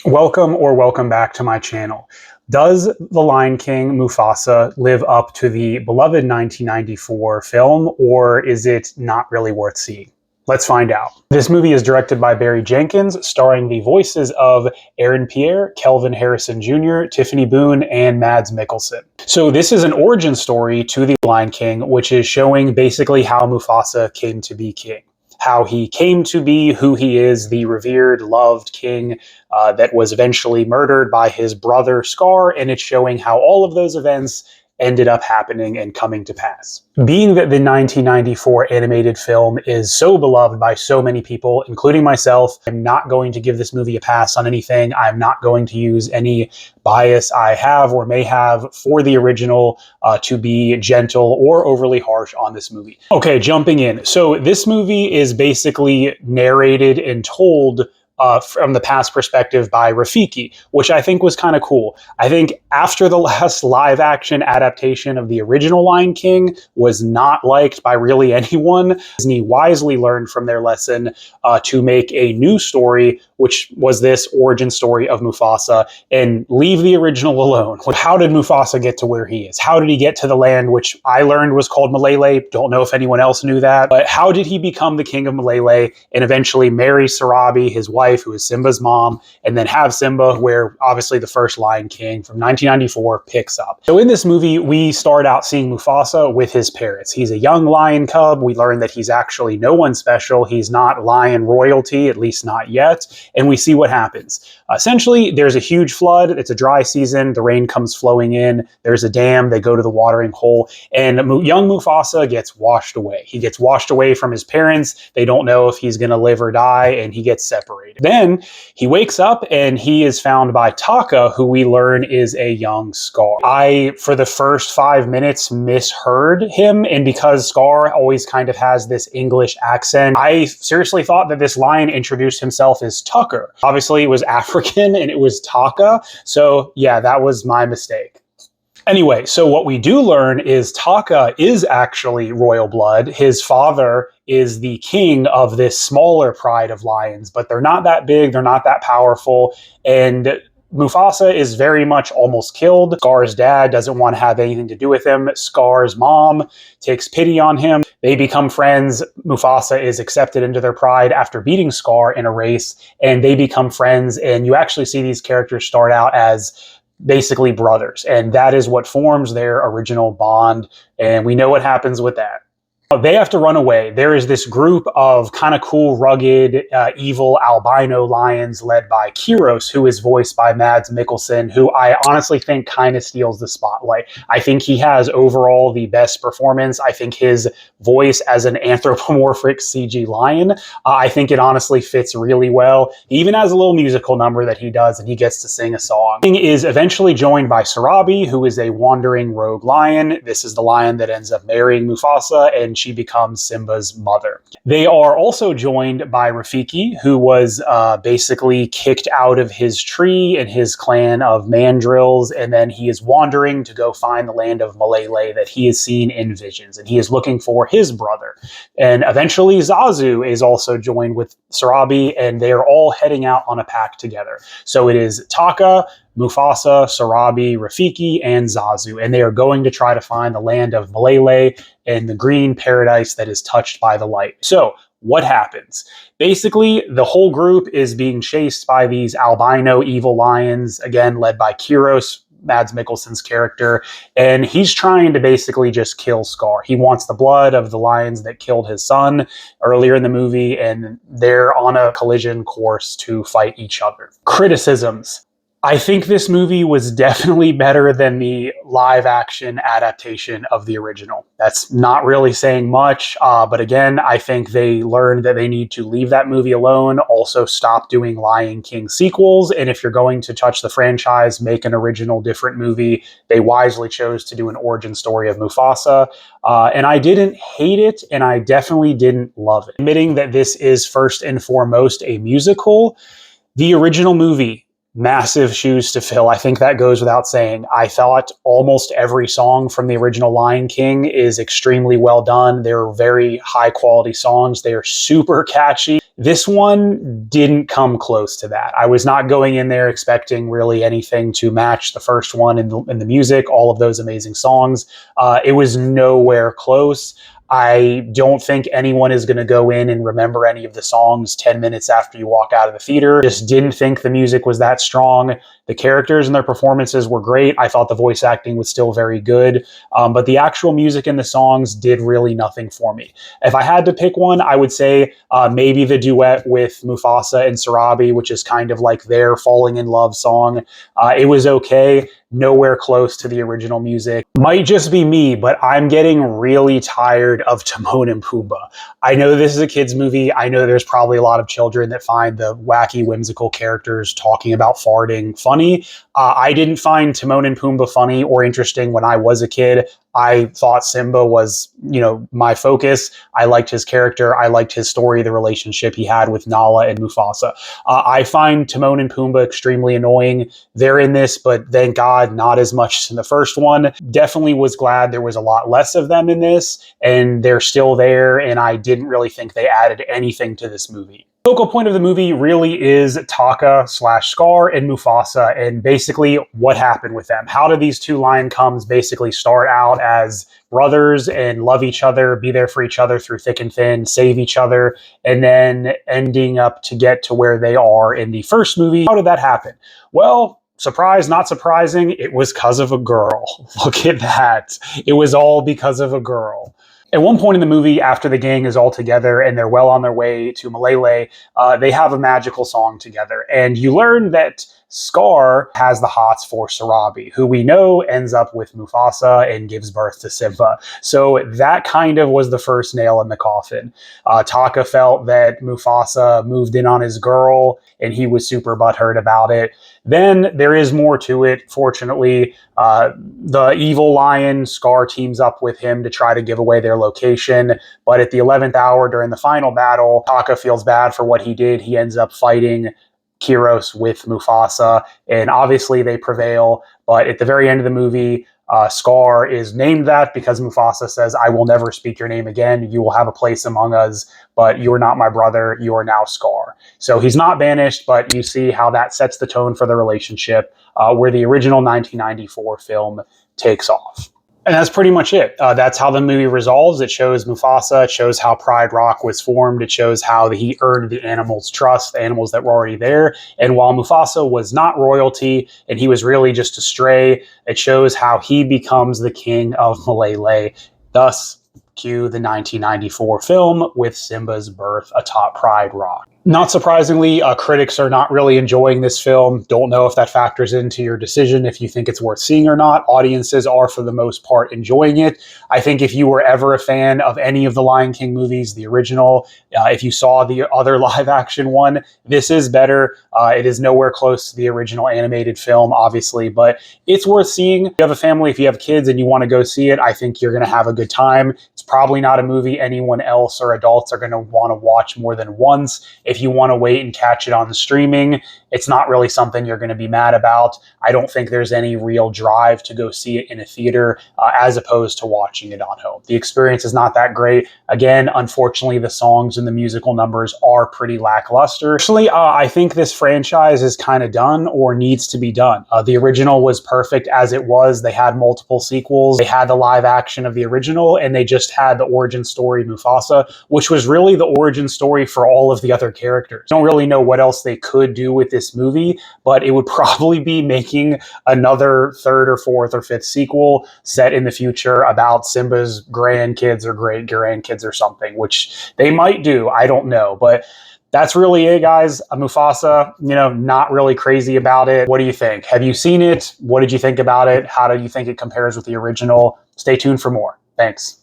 Welcome back to my channel. Does The Lion King Mufasa live up to the beloved 1994 film, or is it not really worth seeing? Let's find out. This movie is directed by Barry Jenkins, starring the voices of Aaron Pierre, Kelvin Harrison Jr., Tiffany Boone, and Mads Mikkelsen. So this is an origin story to The Lion King, which is showing basically how Mufasa came to be king. How he came to be who he is, the revered, loved king that was eventually murdered by his brother Scar, and it's showing how all of those events ended up happening and coming to pass. Being that the 1994 animated film is so beloved by so many people, including myself, I'm not going to give this movie a pass on anything. I'm not going to use any bias I have or may have for the original to be gentle or overly harsh on this movie. Okay, jumping in. So this movie is basically narrated and told from the past perspective by Rafiki, which I think was kind of cool. I think after the last live action adaptation of the original Lion King was not liked by really anyone, Disney wisely learned from their lesson to make a new story, which was this origin story of Mufasa, and leave the original alone. How did Mufasa get to where he is? How did he get to the land, which I learned was called Malele? Don't know if anyone else knew that, but how did he become the king of Malele and eventually marry Sarabi, his wife, who is Simba's mom, and then have Simba, where obviously the first Lion King from 1994 picks up. So in this movie, we start out seeing Mufasa with his parents. He's a young lion cub. We learn that he's actually no one special. He's not lion royalty, at least not yet. And we see what happens. Essentially, there's a huge flood. It's a dry season. The rain comes flowing in. There's a dam. They go to the watering hole. And young Mufasa gets washed away. He gets washed away from his parents. They don't know if he's going to live or die, and he gets separated. Then he wakes up and he is found by Taka, who we learn is a young Scar. I, for the first 5 minutes, misheard him. And because Scar always kind of has this English accent, I seriously thought that this lion introduced himself as Tucker. Obviously, it was African and it was Taka. So yeah, that was my mistake. Anyway, so what we do learn is Taka is actually royal blood. His father is the king of this smaller pride of lions, but they're not that big, they're not that powerful, and Mufasa is very much almost killed. Scar's dad doesn't want to have anything to do with him. Scar's mom takes pity on him. They become friends. Mufasa is accepted into their pride after beating Scar in a race, and they become friends, and you actually see these characters start out as basically brothers, and that is what forms their original bond, and we know what happens with that. They have to run away. There is this group of kind of cool, rugged, evil albino lions led by Kiros, who is voiced by Mads Mikkelsen, who I honestly think kind of steals the spotlight. I think he has overall the best performance. I think his voice as an anthropomorphic CG lion, I think it honestly fits really well. He even has a little musical number that he does, and he gets to sing a song. He is eventually joined by Sarabi, who is a wandering rogue lion. This is the lion that ends up marrying Mufasa, and she becomes Simba's mother. They are also joined by Rafiki, who was basically kicked out of his tree and his clan of mandrills, and then he is wandering to go find the land of Malele that he has seen in visions, and he is looking for his brother. And eventually Zazu is also joined with Sarabi, and they are all heading out on a pack together. So it is Taka, Mufasa, Sarabi, Rafiki, and Zazu, and they are going to try to find the land of Malele and the green paradise that is touched by the light. So what happens? Basically, the whole group is being chased by these albino evil lions, again, led by Kiros, Mads Mikkelsen's character, and he's trying to basically just kill Scar. He wants the blood of the lions that killed his son earlier in the movie, and they're on a collision course to fight each other. Criticisms. I think this movie was definitely better than the live-action adaptation of the original. That's not really saying much, but again, I think they learned that they need to leave that movie alone, also stop doing Lion King sequels, and if you're going to touch the franchise, make an original different movie. They wisely chose to do an origin story of Mufasa, and I didn't hate it, and I definitely didn't love it. Admitting that this is first and foremost a musical, the original movie, massive shoes to fill. I think that goes without saying. I thought almost every song from the original Lion King is extremely well done. They're very high quality songs. They are super catchy. This one didn't come close to that. I was not going in there expecting really anything to match the first one in the music, all of those amazing songs. It was nowhere close. I don't think anyone is going to go in and remember any of the songs 10 minutes after you walk out of the theater. Just didn't think the music was that strong. The characters and their performances were great. I thought the voice acting was still very good, but the actual music and the songs did really nothing for me. If I had to pick one, I would say maybe the duet with Mufasa and Sarabi, which is kind of like their falling in love song. It was okay. Nowhere close to the original music. Might just be me, but I'm getting really tired of Timon and Pumbaa. I know this is a kid's movie. I know there's probably a lot of children that find the wacky, whimsical characters talking about farting funny. I didn't find Timon and Pumbaa funny or interesting when I was a kid. I thought Simba was, my focus. I liked his character. I liked his story, the relationship he had with Nala and Mufasa. I find Timon and Pumbaa extremely annoying. They're in this, but thank God not as much as in the first one. Definitely was glad there was a lot less of them in this, and they're still there, and I didn't really think they added anything to this movie. The focal point of the movie really is Taka/Scar and Mufasa, and basically what happened with them. How did these two lion cubs basically start out as brothers and love each other, be there for each other through thick and thin, save each other, and then ending up to get to where they are in the first movie? How did that happen? Well, surprise, not surprising, it was because of a girl. Look at that. It was all because of a girl. At one point in the movie, after the gang is all together and they're well on their way to Malele, they have a magical song together. And you learn that Scar has the hots for Sarabi, who we know ends up with Mufasa and gives birth to Simba. So that kind of was the first nail in the coffin. Taka felt that Mufasa moved in on his girl, and he was super butthurt about it. Then there is more to it. Fortunately, the evil lion, Scar, teams up with him to try to give away their location. But at the 11th hour during the final battle, Taka feels bad for what he did. He ends up fighting Kiros with Mufasa, and obviously they prevail. But at the very end of the movie, Scar is named that because Mufasa says, "I will never speak your name again. You will have a place among us, but you are not my brother. You are now Scar." So he's not banished, but you see how that sets the tone for the relationship, where the original 1994 film takes off. And that's pretty much it. That's how the movie resolves. It shows Mufasa. It shows how Pride Rock was formed. It shows how he earned the animals' trust, the animals that were already there. And while Mufasa was not royalty and he was really just a stray, it shows how he becomes the king of Malele. Thus, cue the 1994 film with Simba's birth atop Pride Rock. Not surprisingly, critics are not really enjoying this film. Don't know if that factors into your decision if you think it's worth seeing or not. Audiences are, for the most part, enjoying it. I think if you were ever a fan of any of the Lion King movies, the original, if you saw the other live-action one, this is better. It is nowhere close to the original animated film, obviously, but it's worth seeing. If you have a family, if you have kids and you want to go see it, I think you're going to have a good time. It's probably not a movie anyone else or adults are going to want to watch more than once. If you want to wait and catch it on the streaming, it's not really something you're going to be mad about. I don't think there's any real drive to go see it in a theater as opposed to watching it on home. The experience is not that great. Again, unfortunately, the songs and the musical numbers are pretty lackluster. Actually, I think this franchise is kind of done or needs to be done. The original was perfect as it was. They had multiple sequels. They had the live action of the original, and they just had the origin story Mufasa, which was really the origin story for all of the other characters. Don't really know what else they could do with this movie, but it would probably be making another third or fourth or fifth sequel set in the future about Simba's grandkids or great grandkids or something, which they might do. I don't know, but that's really it, guys. Mufasa, not really crazy about it. What do you think? Have you seen it? What did you think about it? How do you think it compares with the original? Stay tuned for more. Thanks.